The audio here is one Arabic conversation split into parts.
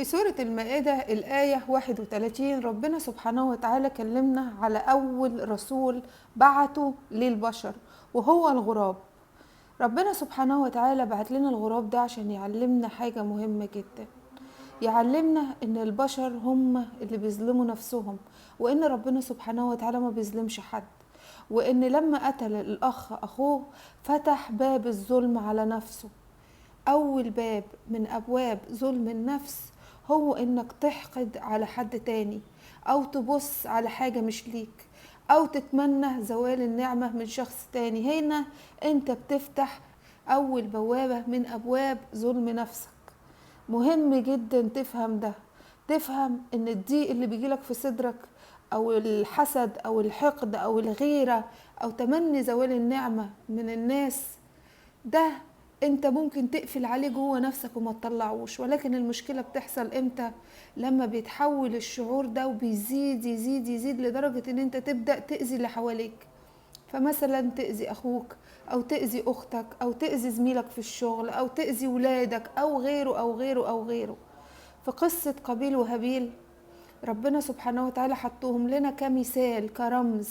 في سورة المائدة الآية 31 ربنا سبحانه وتعالى كلمنا على أول رسول بعته للبشر وهو الغراب. ربنا سبحانه وتعالى بعت لنا الغراب ده عشان يعلمنا حاجة مهمة جدا، يعلمنا ان البشر هم اللي بيظلموا نفسهم، وان ربنا سبحانه وتعالى ما بيظلمش حد، وان لما قتل الاخ اخوه فتح باب الظلم على نفسه. اول باب من ابواب ظلم النفس هو انك تحقد على حد تاني، او تبص على حاجة مش ليك، او تتمنى زوال النعمة من شخص تاني. هنا انت بتفتح اول بوابة من ابواب ظلم نفسك. مهم جدا تفهم ده، تفهم ان الضيق اللي بيجيلك في صدرك او الحسد او الحقد او الغيرة او تمني زوال النعمة من الناس، ده انت ممكن تقفل عليه جوه نفسك وما تطلعوش، ولكن المشكلة بتحصل امتى؟ لما بيتحول الشعور ده وبيزيد يزيد يزيد لدرجة ان انت تبدأ تأذي اللي حواليك. فمثلا تأذي أخوك أو تأذي أختك أو تأذي زميلك في الشغل أو تأذي ولادك أو غيره أو غيره أو غيره. في قصة قابيل وهابيل ربنا سبحانه وتعالى حطوهم لنا كمثال، كرمز،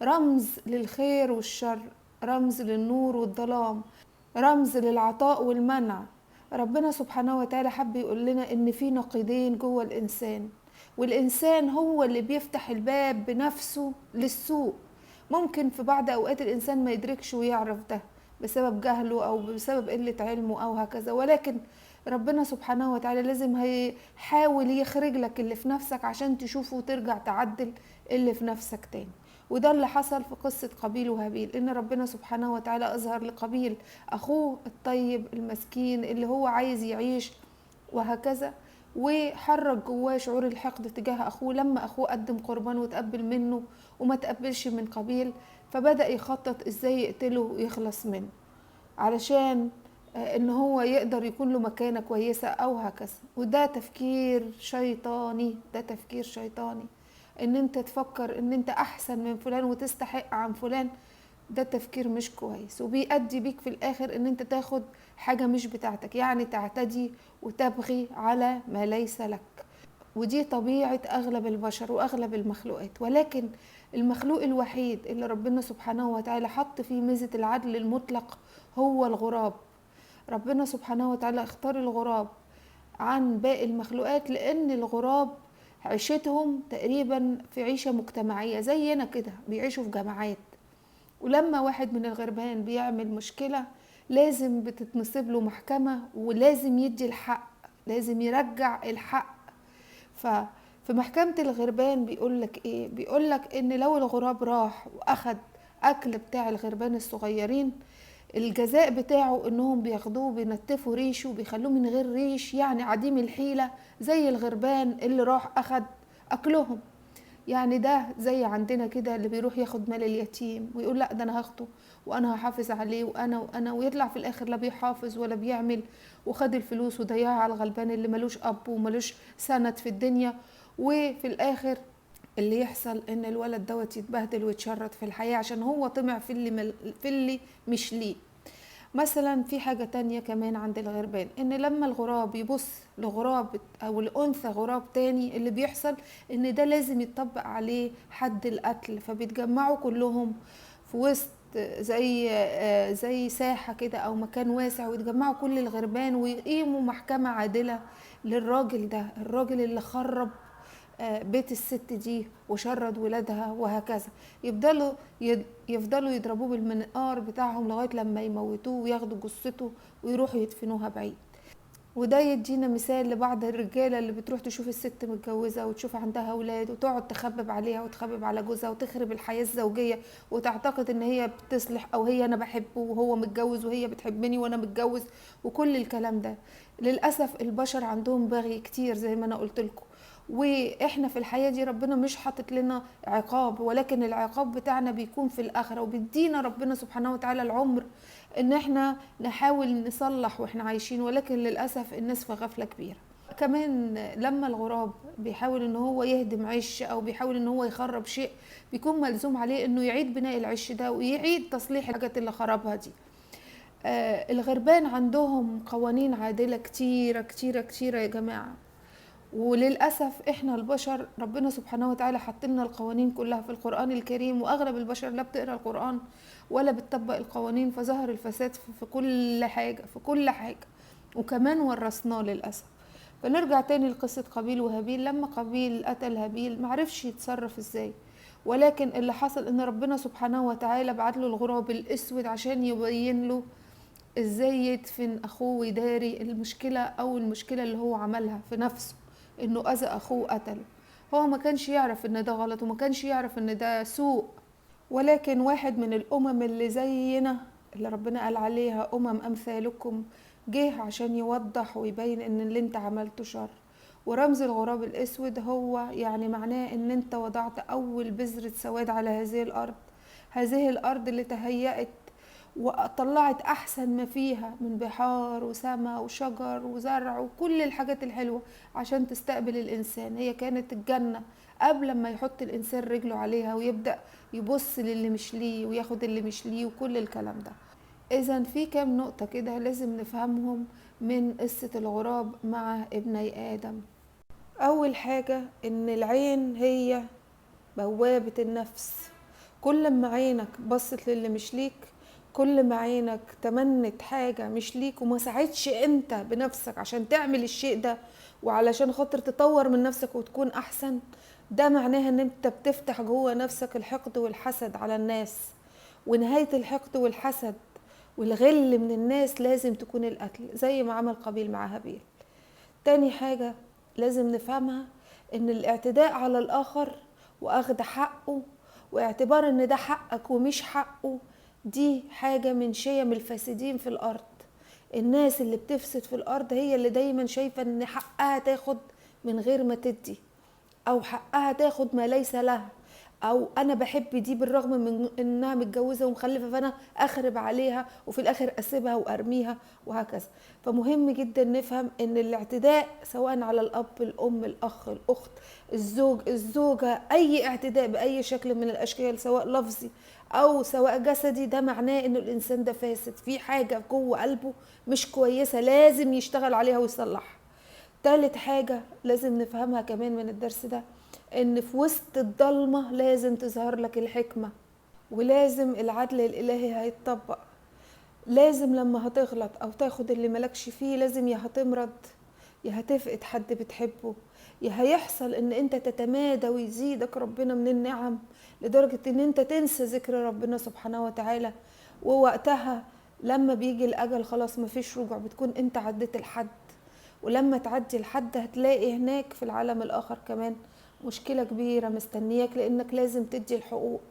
رمز للخير والشر، رمز للنور والظلام، رمز للعطاء والمنع. ربنا سبحانه وتعالى حب يقول لنا ان في نقيضين جوه الانسان، والانسان هو اللي بيفتح الباب بنفسه للسوء. ممكن في بعض اوقات الانسان ما يدركش ويعرف ده بسبب جهله او بسبب قلة علمه او هكذا، ولكن ربنا سبحانه وتعالى لازم هيحاول يخرج لك اللي في نفسك عشان تشوفه وترجع تعدل اللي في نفسك تاني. وده اللي حصل في قصة قابيل وهابيل، ان ربنا سبحانه وتعالى اظهر لقابيل اخوه الطيب المسكين اللي هو عايز يعيش وهكذا، وحرك جواه شعور الحقد تجاه اخوه لما اخوه قدم قربان وتقبل منه وما تقبلش من قابيل، فبدأ يخطط ازاي يقتله ويخلص منه علشان ان هو يقدر يكون له مكانة كويسة او هكذا. وده تفكير شيطاني، ده تفكير شيطاني، ان انت تفكر ان انت احسن من فلان وتستحق عن فلان. ده تفكير مش كويس وبيؤدي بيك في الاخر ان انت تاخد حاجة مش بتاعتك، يعني تعتدي وتبغي على ما ليس لك. ودي طبيعة اغلب البشر واغلب المخلوقات، ولكن المخلوق الوحيد اللي ربنا سبحانه وتعالى حط فيه ميزة العدل المطلق هو الغراب. ربنا سبحانه وتعالى اختار الغراب عن باقي المخلوقات لان الغراب عيشتهم تقريبا في عيشة مجتمعية زينا كده، بيعيشوا في جماعات، ولما واحد من الغربان بيعمل مشكلة لازم بتتنصب له محكمة ولازم يدي الحق، لازم يرجع الحق. ففي محكمة الغربان بيقولك ايه؟ بيقولك ان لو الغراب راح واخد اكل بتاع الغربان الصغيرين، الجزاء بتاعه انهم بياخدوه بينتفوا ريشه وبيخلوه من غير ريش، يعني عديم الحيلة زي الغربان اللي راح اخد اكلهم. يعني ده زي عندنا كده اللي بيروح ياخد مال اليتيم ويقول لا ده انا هاخده وانا هحافظ عليه وانا ويطلع في الاخر لا بيحافظ ولا بيعمل، وخد الفلوس وضيعها على الغلبان اللي ملوش اب وملوش سند في الدنيا. وفي الاخر اللي يحصل ان الولد دوت يتبهدل ويتشرد في الحياة عشان هو طمع في اللي مش ليه. مثلا في حاجة تانية كمان عند الغربان، ان لما الغراب يبص لغراب او لأنثى غراب تاني اللي بيحصل ان ده لازم يتطبق عليه حد القتل، فبيتجمعوا كلهم في وسط زي ساحة كده او مكان واسع، ويتجمعوا كل الغربان ويقيموا محكمة عادلة للراجل ده، الراجل اللي خرب بيت الست دي وشرد ولادها وهكذا. يفضلوا يضربوه بالمنقار بتاعهم لغاية لما يموتوه وياخدوا جثته ويروحوا يدفنوها بعيد. وده يدينا مثال لبعض الرجالة اللي بتروح تشوف الست متجوزة وتشوف عندها أولاد وتقعد تخبب عليها وتخبب على جوزها وتخرب الحياة الزوجية وتعتقد ان هي بتصلح، او هي انا بحبه وهو متجوز وهي بتحبني وانا متجوز، وكل الكلام ده. للأسف البشر عندهم بغي كتير زي ما انا قلت لكم، واحنا في الحياة دي ربنا مش حاطط لنا عقاب، ولكن العقاب بتاعنا بيكون في الآخرة، وبيدينا ربنا سبحانه وتعالى العمر ان احنا نحاول نصلح واحنا عايشين، ولكن للأسف الناس في غفلة كبيرة. كمان لما الغراب بيحاول ان هو يهدم عش او بيحاول ان هو يخرب شيء، بيكون ملزوم عليه انه يعيد بناء العش ده ويعيد تصليح الحاجات اللي خربها دي. الغربان عندهم قوانين عادلة كتيرة كتيرة كتيرة يا جماعة، وللأسف احنا البشر ربنا سبحانه وتعالى حط لنا القوانين كلها في القرآن الكريم، واغلب البشر لا بتقرأ القرآن ولا بتطبق القوانين، فظهر الفساد في كل حاجة في كل حاجة، وكمان ورثناه للأسف. فنرجع تاني لقصة قابيل وهابيل. لما قابيل قتل هابيل معرفش يتصرف ازاي، ولكن اللي حصل ان ربنا سبحانه وتعالى بعت له الغراب الاسود عشان يبين له ازاي يدفن اخوه ويداري المشكلة، او المشكلة اللي هو عملها في نفسه انه اذى اخوه قتله. هو ما كانش يعرف ان ده غلط، وما كانش يعرف ان ده سوء، ولكن واحد من الامم اللي زينا اللي ربنا قال عليها امثالكم جه عشان يوضح ويبين ان اللي انت عملته شر. ورمز الغراب الاسود هو يعني معناه ان انت وضعت اول بذرة سواد على هذه الارض، هذه الارض اللي تهيأت وطلعت احسن ما فيها من بحار وسماء وشجر وزرع وكل الحاجات الحلوة عشان تستقبل الانسان. هي كانت الجنة قبل ما يحط الانسان رجله عليها ويبدأ يبص للي مش ليه وياخد اللي مش ليه وكل الكلام ده. اذا في كام نقطة كده لازم نفهمهم من قصة الغراب مع ابني ادم. اول حاجة ان العين هي بوابة النفس. كل ما عينك بصت للي مش ليك، كل ما عينك تمنت حاجة مش ليك وما ساعدش انت بنفسك عشان تعمل الشيء ده وعلشان خاطر تطور من نفسك وتكون احسن، ده معناها ان انت بتفتح جوه نفسك الحقد والحسد على الناس. ونهاية الحقد والحسد والغل من الناس لازم تكون القتل، زي ما عمل قابيل مع هابيل. تاني حاجة لازم نفهمها ان الاعتداء على الاخر واخد حقه واعتبار ان ده حقك ومش حقه، دي حاجة من شيم الفاسدين في الارض. الناس اللي بتفسد في الارض هي اللي دايما شايفة ان حقها تاخد من غير ما تدي، او حقها تاخد ما ليس لها، او انا بحب دي بالرغم من انها متجوزه ومخلفه فانا اخرب عليها وفي الاخر اسيبها وارميها وهكذا. فمهم جدا نفهم ان الاعتداء سواء على الاب الام الاخ الاخت الزوج الزوجه، اي اعتداء باي شكل من الاشكال سواء لفظي او سواء جسدي، ده معناه ان الانسان ده فاسد، في حاجه جوه قلبه مش كويسه لازم يشتغل عليها ويصلحها. تالت حاجة لازم نفهمها كمان من الدرس ده ان في وسط الضلمة لازم تظهر لك الحكمة، ولازم العدل الالهي هيتطبق. لازم لما هتغلط او تاخد اللي ملكش فيه لازم يا هتمرض يا هتفقد حد بتحبه، يا هيحصل ان انت تتمادى ويزيدك ربنا من النعم لدرجة ان انت تنسى ذكر ربنا سبحانه وتعالى. ووقتها لما بيجي الاجل خلاص مفيش رجوع، بتكون انت عديت الحد. ولما تعدي الحد هتلاقي هناك في العالم الاخر كمان مشكلة كبيرة مستنياك، لانك لازم تدي الحقوق.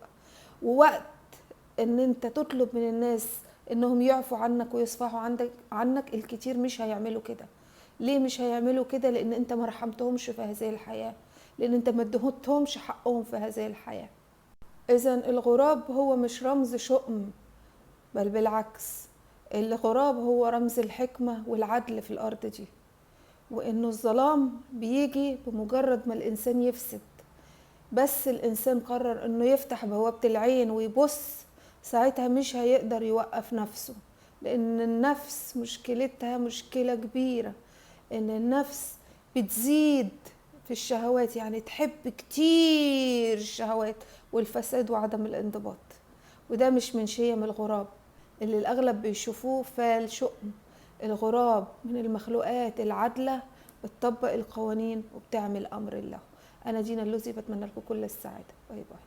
ووقت ان انت تطلب من الناس انهم يعفوا عنك ويصفحوا عنك الكتير مش هيعملوا كده. ليه مش هيعملوا كده؟ لان انت ما رحمتهمش في هذه الحياة، لان انت ما اديتهمش حقهم في هذه الحياة. اذا الغراب هو مش رمز شؤم، بل بالعكس، الغراب هو رمز الحكمة والعدل في الارض دي. وانه الظلام بيجي بمجرد ما الانسان يفسد، بس الانسان قرر انه يفتح بوابة العين ويبص، ساعتها مش هيقدر يوقف نفسه، لان النفس مشكلتها مشكلة كبيرة، ان النفس بتزيد في الشهوات، يعني تحب كتير الشهوات والفساد وعدم الانضباط. وده مش من شيم الغراب اللي الاغلب بيشوفوه فال شؤم. الغراب من المخلوقات العادلة بتطبق القوانين وبتعمل امر الله. انا دينا اللوزي بتمنى لكم كل السعادة. باي باي.